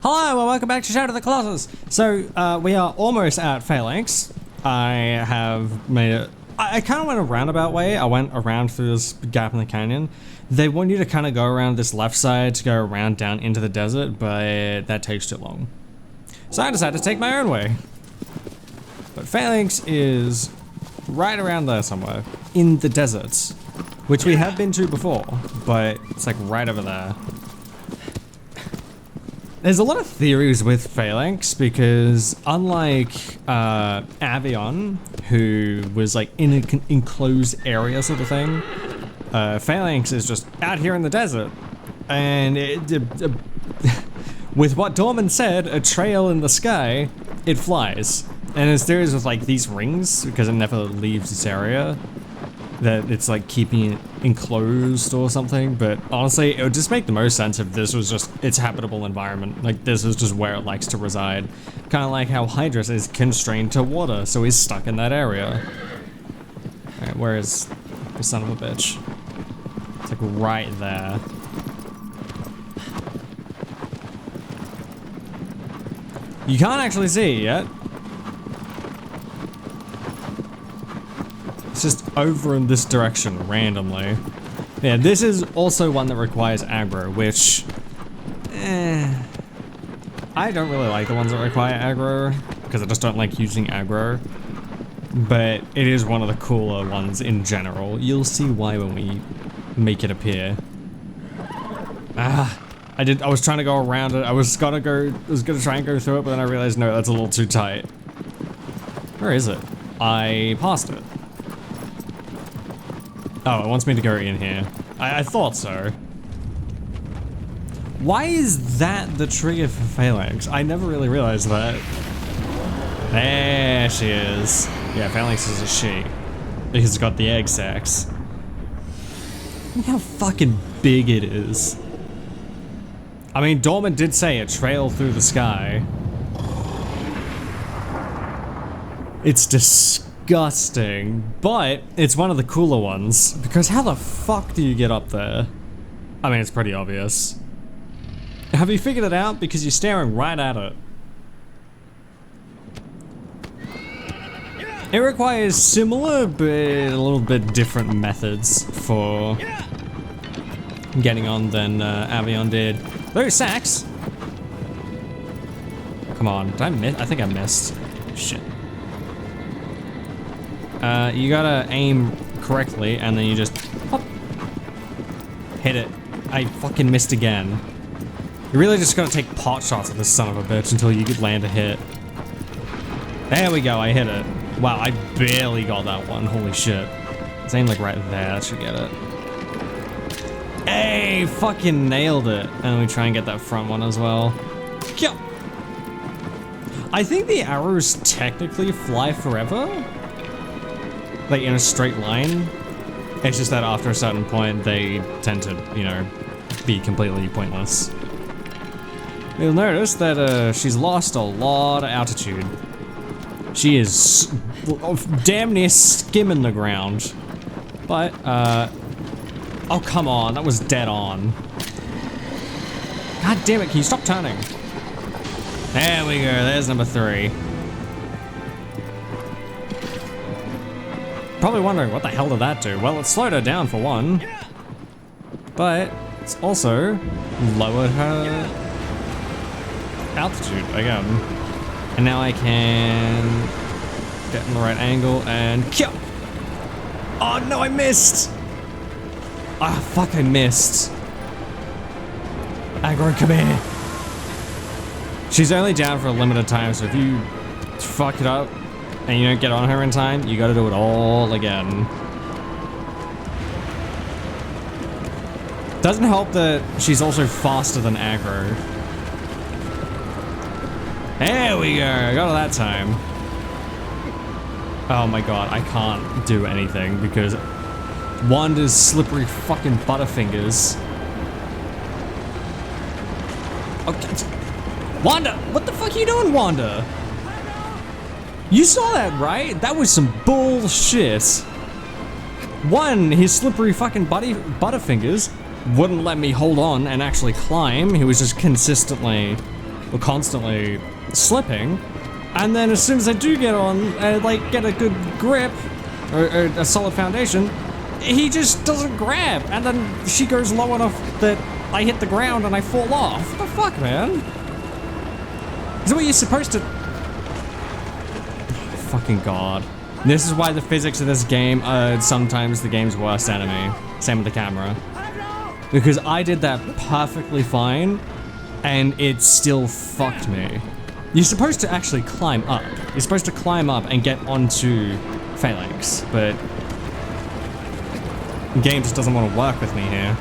Hello and welcome back to Shadow of the Colossus. So we are almost at Phalanx. I have made it. I kind of went a roundabout way. I went around through this gap in the canyon. They want you to kind of go around this left side to go around down into the desert, but that takes too long. So I decided to take my own way. But Phalanx is right around there somewhere in the deserts, which we have been to before, but it's like right over there. There's a lot of theories with Phalanx because unlike Avion, who was like in an enclosed area sort of thing, Phalanx is just out here in the desert. And with what Dorman said, a trail in the sky, it flies. And there's theories with like these rings, because it never leaves this area, that it's like keeping it enclosed or something, but honestly, it would just make the most sense if this was just its habitable environment. Like this is just where it likes to reside. Kind of like how Hydrus is constrained to water, so he's stuck in that area. Alright, where is the son of a bitch? It's like right there. You can't actually see it yet. It's just over in this direction randomly. Yeah, this is also one that requires aggro, which I don't really like the ones that require aggro because I just don't like using aggro, but it is one of the cooler ones in general. You'll see why when we make it appear. I was trying to go around it. I was gonna try and go through it, but then I realized no, that's a little too tight. Where is it? I passed it. Oh, it wants me to go in here. I thought so. Why is that the trigger for Phalanx? I never really realized that. There she is. Yeah, Phalanx is a she. Because it's got the egg sacs. Look how fucking big it is. I mean, Dorman did say a trail through the sky. It's disgusting, but it's one of the cooler ones, because how the fuck do you get up there? I mean, it's pretty obvious. Have you figured it out? Because you're staring right at it. It requires similar, but a little bit different methods for getting on than Avion did. Those sacks! Come on, did I miss? I think I missed. Shit. You gotta aim correctly, and then you just hop, hit it. I fucking missed again. You really just gotta take pot shots at this son of a bitch until you land a hit. There we go, I hit it. Wow, I barely got that one, holy shit. It's aimed like right there, that should get it. Hey, fucking nailed it. And we try and get that front one as well. Yeah. I think the arrows technically fly forever. Like in a straight line. It's just that after a certain point, they tend to, you know, be completely pointless. You'll notice that she's lost a lot of altitude. She is damn near skimming the ground. But, oh come on, that was dead on. God damn it, can you stop turning? There we go, there's number 3. Probably wondering what the hell did that do? Well, it slowed her down for one, but it's also lowered her altitude again. And now I can get in the right angle and kill. Oh no, I missed! Ah, fuck, I missed. Aggro, come here. She's only down for a limited time, so if you fuck it up and you don't get on her in time, you gotta do it all again. Doesn't help that she's also faster than aggro. There we go, I got it that time. Oh my god, I can't do anything because Wanda's slippery fucking butterfingers. Okay. Wanda, what the fuck are you doing, Wanda? You saw that, right? That was some bullshit. One, his slippery fucking butterfingers wouldn't let me hold on and actually climb. He was just consistently were constantly slipping. And then as soon as I do get on and like get a good grip or a solid foundation, he just doesn't grab. And then she goes low enough that I hit the ground and I fall off. What the fuck, man? Is that what you're supposed to? Oh, fucking God. This is why the physics of this game are sometimes the game's worst enemy. Same with the camera. Because I did that perfectly fine and it still fucked me. You're supposed to actually climb up. You're supposed to climb up and get onto Phalanx, but the game just doesn't want to work with me here.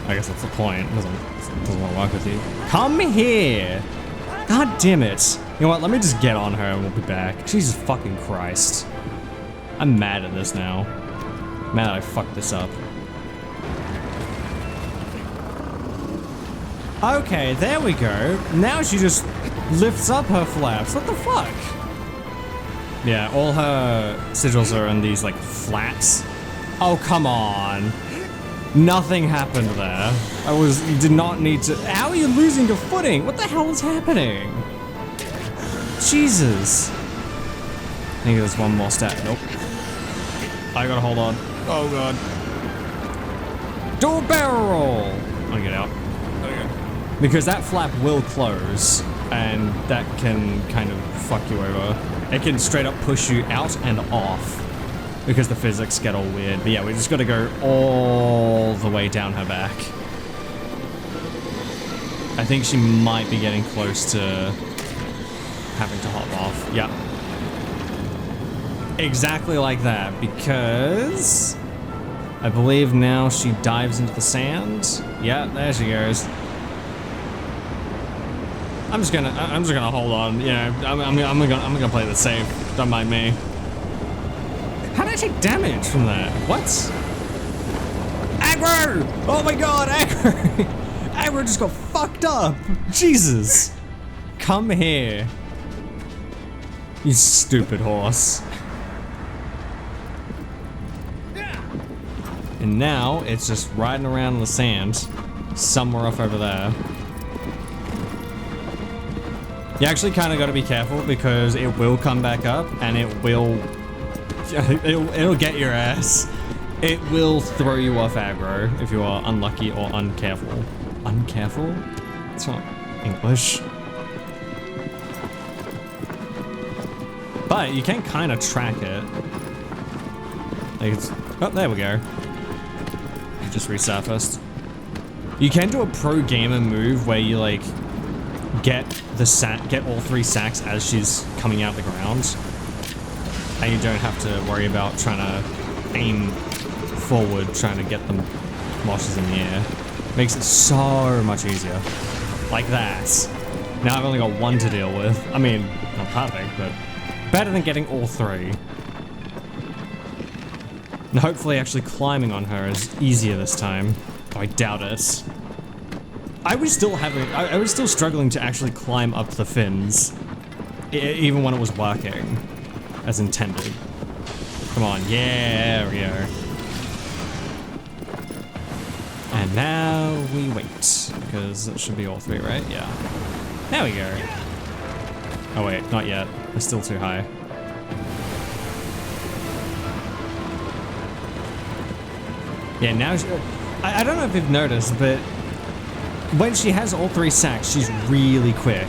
I guess that's the point. It doesn't want to work with you. Come here! God damn it. You know what, let me just get on her and we'll be back. Jesus fucking Christ. I'm mad at this now. Mad that I fucked this up. Okay, there we go. Now she just lifts up her flaps. What the fuck? Yeah, all her sigils are in these like flats. Oh, come on. Nothing happened there. Did not need to. How are you losing your footing? What the hell is happening? Jesus. I think there's one more step. Nope. I gotta hold on. Oh God. Do a barrel roll. I'm gonna get out. Because that flap will close, and that can kind of fuck you over. It can straight up push you out and off, because the physics get all weird. But yeah, we just gotta go all the way down her back. I think she might be getting close to having to hop off. Yeah. Exactly like that, because I believe now she dives into the sand. Yeah, there she goes. I'm just gonna hold on. Yeah, I'm gonna play this safe. Don't mind me. How did I take damage from that? What? Aggro! Oh my God, aggro! Aggro just got fucked up. Jesus! Come here, you stupid horse. And now it's just riding around in the sand, somewhere off over there. You actually kind of got to be careful because it will come back up and it'll get your ass. It will throw you off aggro if you are unlucky or uncareful. Uncareful? It's not English. But you can kind of track it. Like it's, oh, there we go. It just resurfaced. You can do a pro gamer move where you like get all 3 sacks as she's coming out the ground, and you don't have to worry about trying to aim forward, trying to get them while she's in the air. Makes it so much easier. Like that. Now I've only got 1 to deal with. I mean, not perfect, but better than getting all 3. And hopefully actually climbing on her is easier this time. Oh, I doubt it. I was still struggling to actually climb up the fins, even when it was working as intended. Come on, yeah, there we go. And now we wait, because it should be all 3, right? Yeah. There we go. Oh wait, not yet. We're still too high. Yeah, now I don't know if you've noticed, but when she has all 3 sacks, she's really quick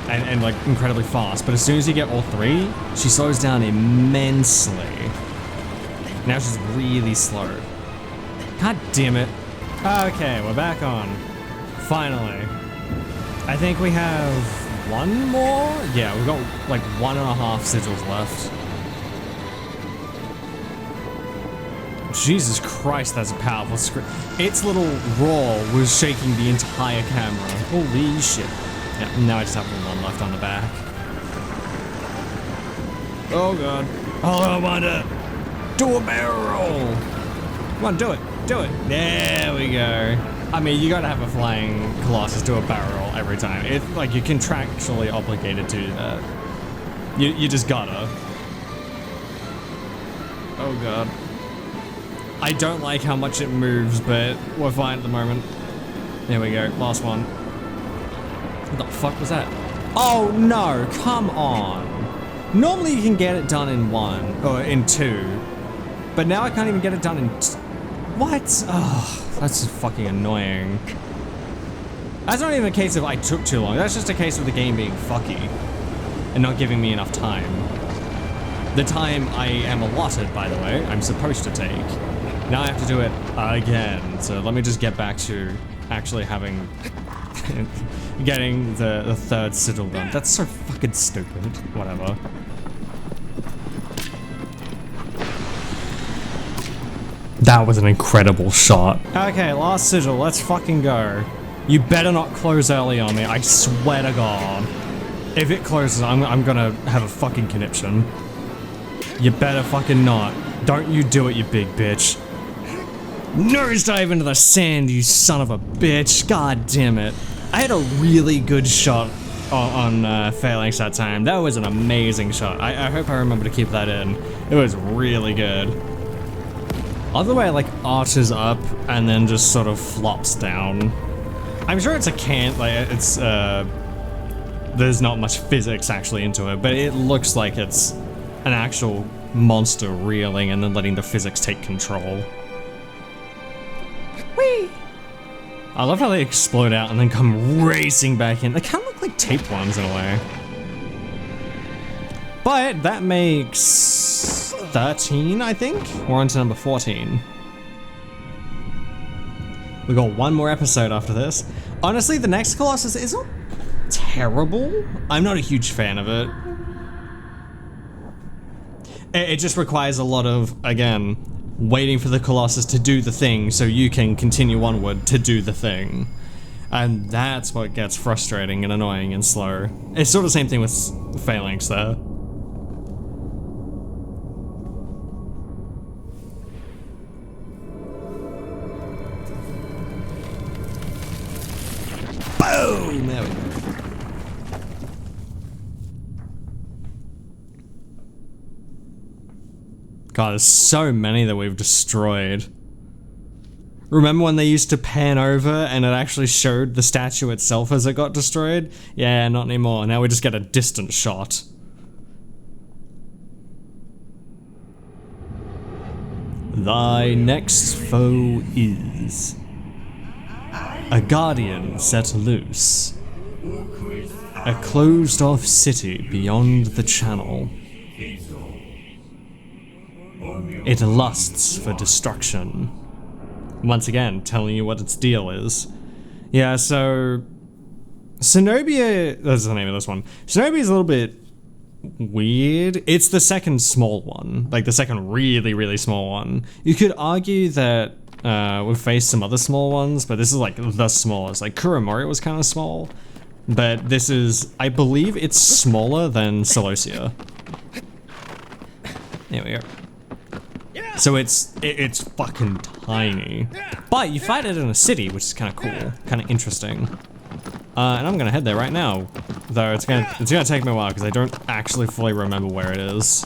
and like incredibly fast. But as soon as you get all 3, she slows down immensely. Now she's really slow. God damn it. Okay, we're back on. Finally. I think we have 1 more? Yeah, we've got like 1.5 sigils left. Jesus Christ, that's a powerful screen. Its little roar was shaking the entire camera. Holy shit. Yeah, now I just have 1 left on the back. Oh God. Oh, I want to do a barrel roll. Come on, do it. Do it. There we go. I mean, you gotta have a flying Colossus do a barrel roll every time. It's like you're contractually obligated to do that. You just gotta. Oh God. I don't like how much it moves, but we're fine at the moment. There we go, last one. What the fuck was that? Oh no, come on. Normally you can get it done in 1, or in 2. But now I can't even get it done in what? Oh, that's fucking annoying. That's not even a case of I took too long. That's just a case of the game being fucky and not giving me enough time. The time I am allotted, by the way, I'm supposed to take. Now I have to do it again. So let me just get back to actually having, getting the third sigil done. That's so fucking stupid. Whatever. That was an incredible shot. Okay, last sigil, let's fucking go. You better not close early on me, I swear to God. If it closes, I'm gonna have a fucking conniption. You better fucking not. Don't you do it, you big bitch. Nosedive into the sand, you son of a bitch. God damn it. I had a really good shot on Phalanx that time. That was an amazing shot. I hope I remember to keep that in. It was really good. Other way, like, arches up and then just sort of flops down. I'm sure it's a can't, like, it's, there's not much physics actually into it, but it looks like it's an actual monster reeling and then letting the physics take control. Whee! I love how they explode out and then come racing back in. They kind of look like tapeworms in a way. But that makes 13, I think? We're on to number 14. We got one more episode after this. Honestly, the next Colossus is not terrible. I'm not a huge fan of it. It just requires a lot of, again, waiting for the Colossus to do the thing so you can continue onward to do the thing. And that's what gets frustrating and annoying and slow. It's sort of the same thing with Phalanx there. Boom! There we go. God, there's so many that we've destroyed. Remember when they used to pan over and it actually showed the statue itself as it got destroyed? Yeah, not anymore. Now we just get a distant shot. Thy next foe is a guardian set loose. A closed-off city beyond the channel. It lusts for destruction. Once again, telling you what its deal is. Yeah, so Cenobia, that's the name of this one. Cenobia is a little bit weird. It's the second small one, like the second really, really small one. You could argue that we've faced some other small ones, but this is like the smallest. Like Kuromori was kind of small, but this is, I believe it's smaller than Colossus. There we go. So it's fucking tiny, but you fight it in a city, which is kind of cool, kind of interesting. And I'm gonna head there right now, though it's gonna take me a while because I don't actually fully remember where it is.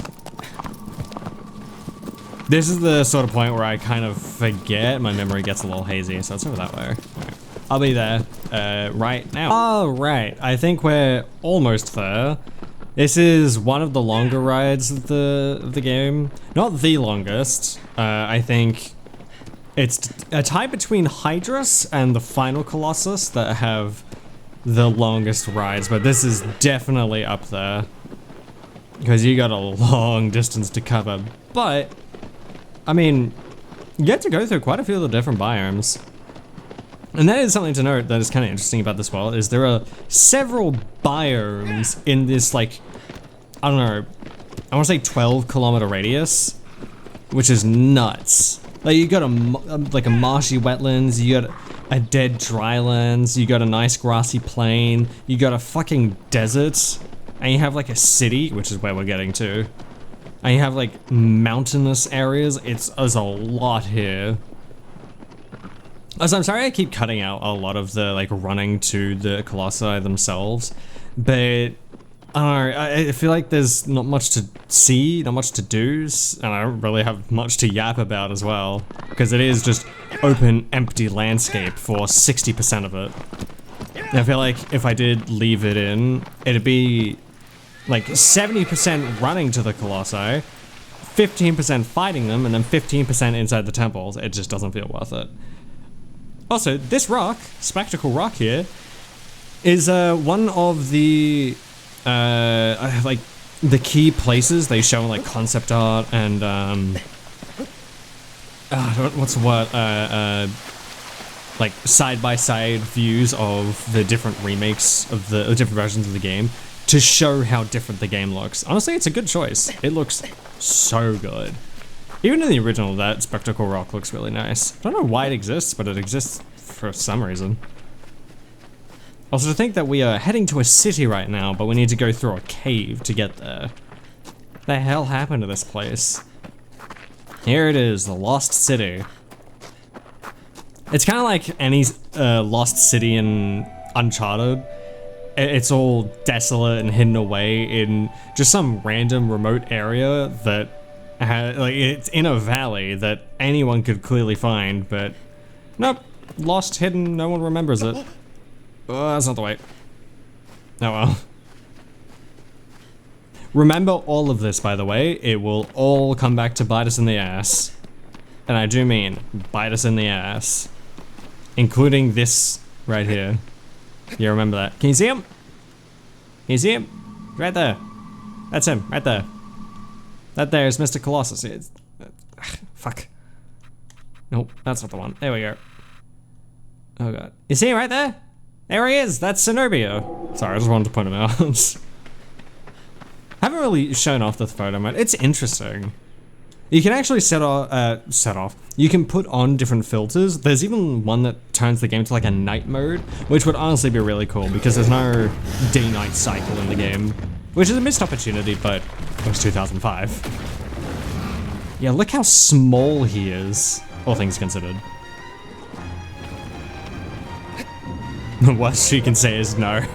This is the sort of point where I kind of forget. My memory gets a little hazy, so it's over that way. Right. I'll be there right now. Oh right, I think we're almost there. This is one of the longer rides of the game. Not the longest. I think it's a tie between Hydrus and the final Colossus that have the longest rides, but this is definitely up there. Because you got a long distance to cover. But, I mean, you get to go through quite a few of the different biomes. And that is something to note that is kind of interesting about this world, is there are several biomes in this, like, I don't know, I want to say 12-kilometer radius, which is nuts. Like, you got like a marshy wetlands, you got a dead drylands, you got a nice grassy plain, you got a fucking desert, and you have like a city, which is where we're getting to, and you have like mountainous areas. There's a lot here. So I'm sorry I keep cutting out a lot of the like running to the Colossi themselves, but I don't know, I feel like there's not much to see, not much to do, and I don't really have much to yap about as well, because it is just open, empty landscape for 60% of it. I feel like if I did leave it in, it'd be like 70% running to the Colossi, 15% fighting them, and then 15% inside the temples. It just doesn't feel worth it. Also, this rock, Spectacle Rock here, is one of the like the key places they show in like concept art and what's the word? Like side-by-side views of the different remakes of the different versions of the game to show how different the game looks. Honestly, it's a good choice. It looks so good. Even in the original, that Spectacle Rock looks really nice. I don't know why it exists, but it exists for some reason. Also, to think that we are heading to a city right now, but we need to go through a cave to get there. What the hell happened to this place? Here it is, the Lost City. It's kind of like any Lost City in Uncharted. It's all desolate and hidden away in just some random remote area that like it's in a valley that anyone could clearly find, but nope, lost, hidden, no one remembers it. Oh, that's not the way. Oh well. Remember all of this, by the way. It will all come back to bite us in the ass. And I do mean bite us in the ass. Including this right here. Yeah, remember that. Can you see him? Can you see him? Right there. That's him, right there. That there is Mr. Colossus. Fuck. Nope, that's not the one. There we go. Oh god. You see him right there? There he is, that's Zenobia. Sorry, I just wanted to point him out. I haven't really shown off the photo mode. It's interesting. You can actually set off. You can put on different filters. There's even one that turns the game to like a night mode, which would honestly be really cool because there's no day-night cycle in the game, which is a missed opportunity, but it was 2005. Yeah, look how small he is, all things considered. The worst you can say is no.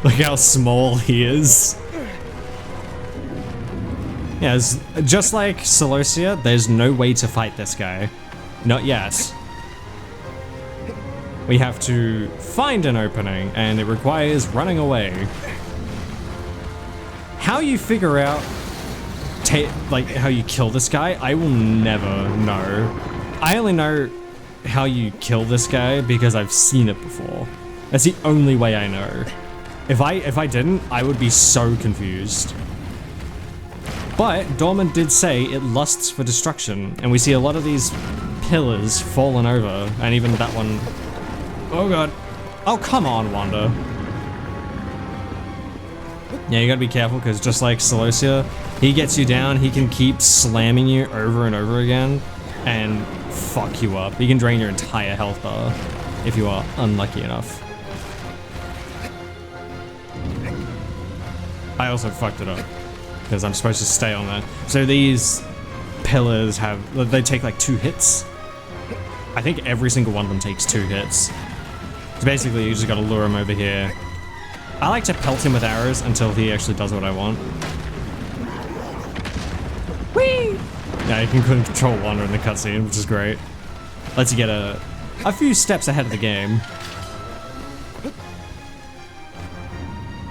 Look how small he is. Yeah, just like Celosia, there's no way to fight this guy. Not yet. We have to find an opening, and it requires running away. How you figure out, like, how you kill this guy, I will never know. I only know how you kill this guy because I've seen it before. That's the only way I know. If I didn't, I would be so confused. But Dorman did say it lusts for destruction, and we see a lot of these pillars fallen over, and even that one. Oh god. Oh, come on, Wanda. Yeah, you gotta be careful, because just like Celosia, he gets you down, he can keep slamming you over and over again, and fuck you up. He can drain your entire health bar, if you are unlucky enough. I also fucked it up. Because I'm supposed to stay on that. So these pillars they take like 2 hits. I think every single one of them takes 2 hits. So basically you just gotta lure him over here. I like to pelt him with arrows until he actually does what I want. Whee! Yeah, you can control Wanda in the cutscene, which is great. Lets you get a few steps ahead of the game.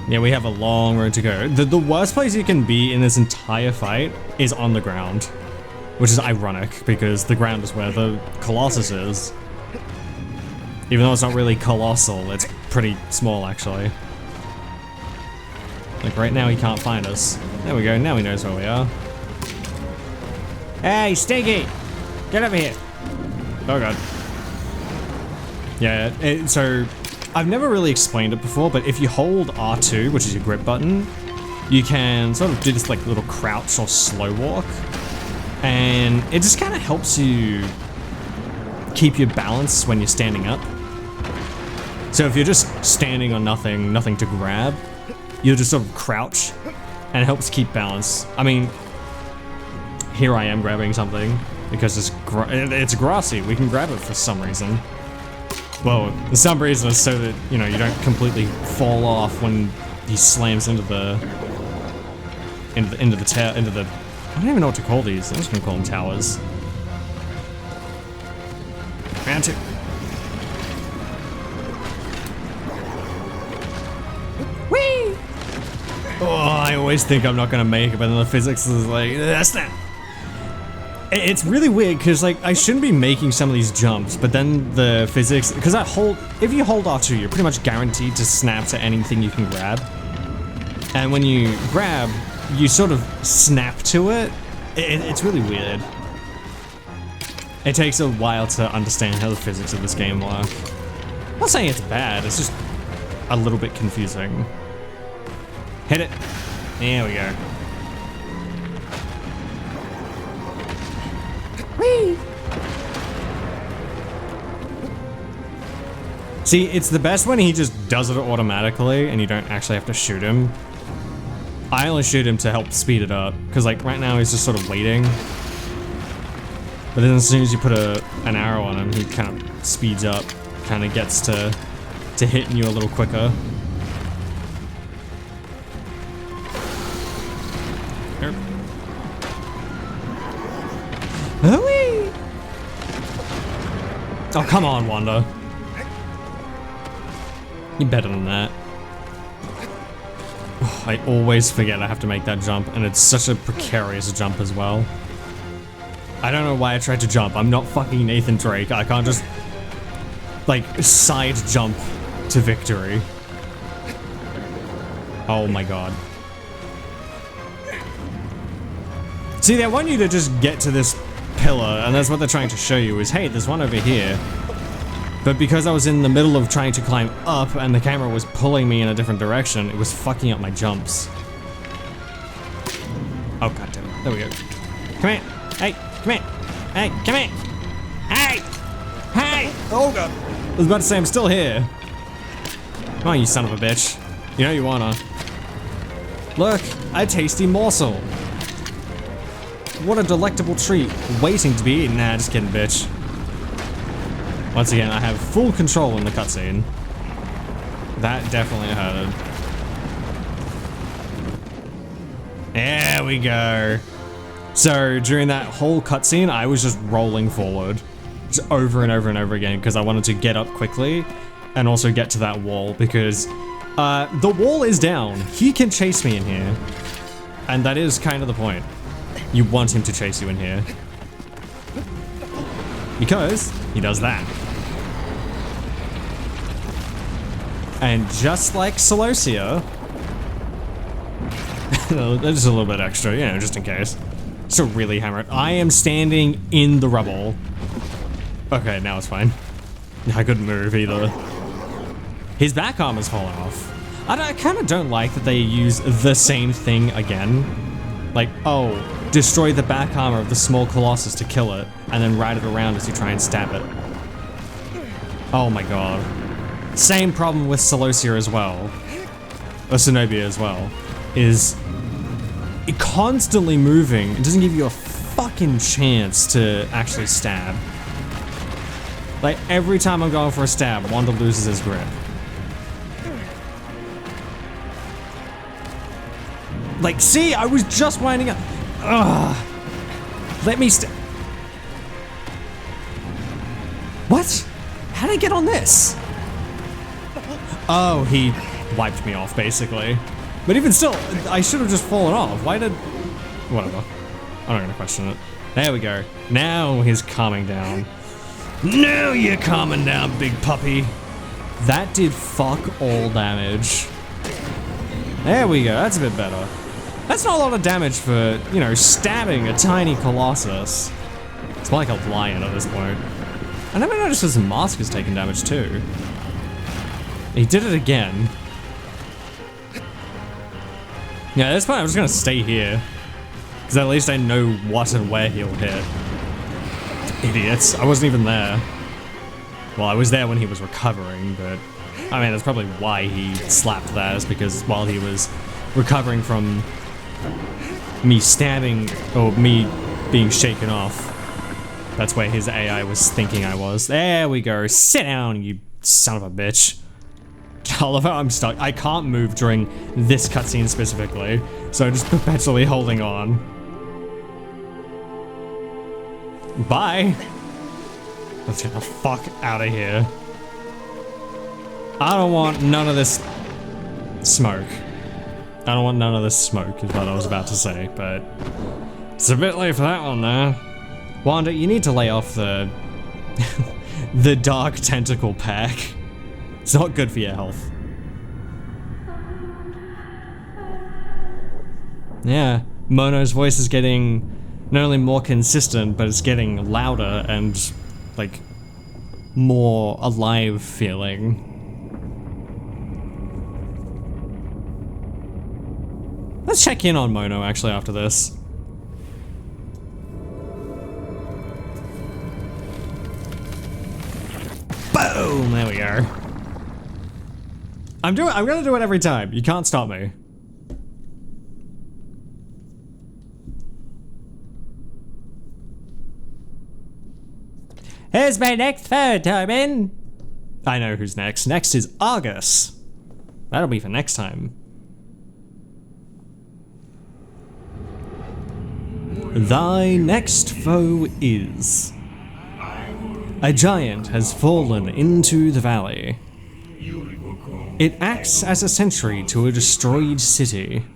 Yeah, we have a long road to go. The worst place you can be in this entire fight is on the ground. Which is ironic, because the ground is where the Colossus is. Even though it's not really colossal, it's pretty small, actually. Like, right now he can't find us. There we go, now he knows where we are. Hey, Stinky! Get over here! Oh god. Yeah, so... I've never really explained it before, but if you hold R2, which is your grip button, you can sort of do this like little crouch or slow walk, and it just kind of helps you keep your balance when you're standing up. So if you're just standing on nothing to grab, you'll just sort of crouch, and it helps keep balance. I mean, here I am grabbing something because it's grassy. We can grab it for some reason. Well, for some reason it's so that, you know, you don't completely fall off when he slams into the I don't even know what to call these. I'm just gonna call them towers. Round 2. Oh, I always think I'm not gonna make it, but then the physics is like, that's not. It's really weird because like I shouldn't be making some of these jumps, but then the physics, because if you hold R2, you're pretty much guaranteed to snap to anything you can grab. And when you grab, you sort of snap to it. It's really weird. It takes a while to understand how the physics of this game work. I'm not saying it's bad, it's just a little bit confusing. Hit it. There we go. Whee! See, it's the best when he just does it automatically and you don't actually have to shoot him. I only shoot him to help speed it up, because like right now he's just sort of waiting. But then as soon as you put an arrow on him, he kind of speeds up, kind of gets to hitting you a little quicker. Hooey! Oh, come on, Wanda. You're better than that. Oh, I always forget I have to make that jump, and it's such a precarious jump as well. I don't know why I tried to jump. I'm not fucking Nathan Drake. I can't just, like, side jump to victory. Oh my god. See, they want you to just get to this pillar, and that's what they're trying to show you is, hey, there's one over here. But because I was in the middle of trying to climb up and the camera was pulling me in a different direction, it was fucking up my jumps. Oh, god damn it. There we go. Come here. Hey, come here. Hey, come here. Hey! Hey! Oh god. I was about to say, I'm still here. Come on, you son of a bitch. You know you wanna. Look, a tasty morsel. What a delectable treat, waiting to be eaten. Nah, just kidding, bitch. Once again, I have full control in the cutscene. That definitely hurted. There we go. So, during that whole cutscene, I was just rolling forward. Just over and over and over again, because I wanted to get up quickly, and also get to that wall, because the wall is down. He can chase me in here. And that is kind of the point. You want him to chase you in here. Because he does that. And just like Celosia, just a little bit extra, you know, just in case. So really hammer it. I am standing in the rubble. Okay, now it's fine. I couldn't move either. His back arm has fallen off. I kind of don't like that they use the same thing again. Like, oh, destroy the back armor of the small Colossus to kill it, and then ride it around as you try and stab it. Oh my god. Same problem with Celosia as well, or Zenobia as well, is it constantly moving. It doesn't give you a fucking chance to actually stab. Like, every time I'm going for a stab, Wanda loses his grip. Like, see, I was just winding up. Ugh. Let me What? How did I get on this? Oh, he wiped me off, basically. But even still, I should have just fallen off. Why did... Whatever. I'm not gonna question it. There we go. Now he's calming down. Now you're calming down, big puppy. That did fuck all damage. There we go, that's a bit better. That's not a lot of damage for, you know, stabbing a tiny Colossus. It's more like a lion at this point. I never noticed his mask is taking damage too. He did it again. Yeah, at this point I'm just gonna stay here. Because at least I know what and where he'll hit. Idiots, I wasn't even there. Well, I was there when he was recovering, but... I mean, that's probably why he slapped that, is because while he was recovering from me stabbing, or me being shaken off, that's where his AI was thinking I was. There we go, sit down, you son of a bitch. I love how I'm stuck. I can't move during this cutscene specifically, so I'm just perpetually holding on. Bye. Let's get the fuck out of here. I don't want none of this smoke. I don't want none of this smoke is what I was about to say, but it's a bit late for that one now. Wanda, you need to lay off the the dark tentacle pack. It's not good for your health. Yeah, Mono's voice is getting not only more consistent, but it's getting louder and like more alive feeling. Let's check in on Mono actually after this. Boom! There we go. I'm gonna do it every time. You can't stop me. Here's my next photo, man. I know who's next. Next is Argus. That'll be for next time. Thy next foe is... A giant has fallen into the valley. It acts as a sentry to a destroyed city.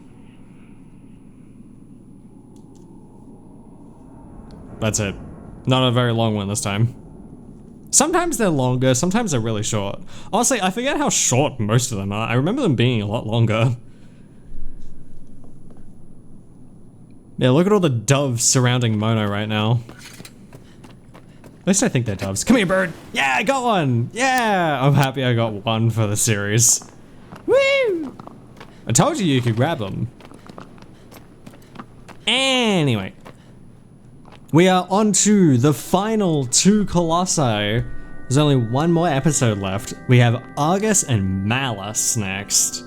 That's it. Not a very long one this time. Sometimes they're longer, sometimes they're really short. Honestly, I forget how short most of them are. I remember them being a lot longer. Yeah, look at all the doves surrounding Mono right now. At least I think they're doves. Come here, bird! Yeah, I got one! Yeah! I'm happy I got one for the series. Woo! I told you could grab them. Anyway. We are on to the final 2 Colossi. There's only one more episode left. We have Argus and Malice next,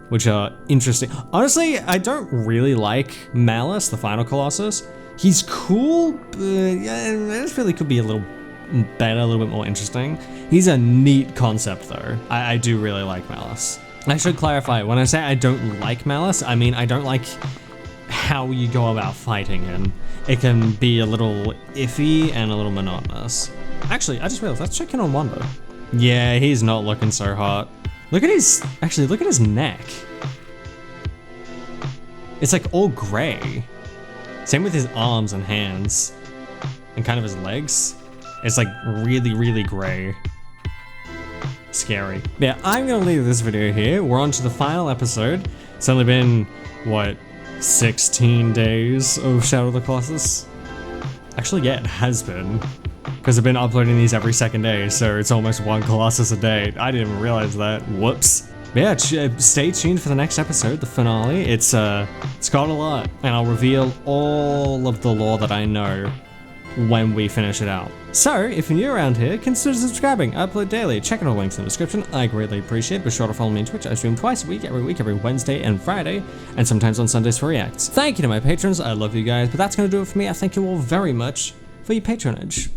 which are interesting. Honestly, I don't really like Malice, the final Colossus. He's cool, but I just feel he could be a little better, a little bit more interesting. He's a neat concept though. I do really like Malice. I should clarify, when I say I don't like Malice, I mean I don't like how you go about fighting him. It can be a little iffy and a little monotonous. Actually, I just realized, let's check in on Wanda. Yeah, he's not looking so hot. Look at his, actually look at his neck. It's like all gray. Same with his arms and hands. And kind of his legs. It's like really, really gray. Scary. Yeah, I'm gonna leave this video here. We're on to the final episode. It's only been, what, 16 days of Shadow of the Colossus? Actually, yeah, it has been. Because I've been uploading these every second day, so it's almost 1 Colossus a day. I didn't even realize that. Whoops. But yeah, stay tuned for the next episode, the finale. It's got a lot, and I'll reveal all of the lore that I know when we finish it out. So, if you're new around here, consider subscribing. I upload daily. Check out all links in the description. I greatly appreciate it. Be sure to follow me on Twitch. I stream twice a week, every Wednesday and Friday, and sometimes on Sundays for reacts. Thank you to my patrons. I love you guys, but that's going to do it for me. I thank you all very much for your patronage.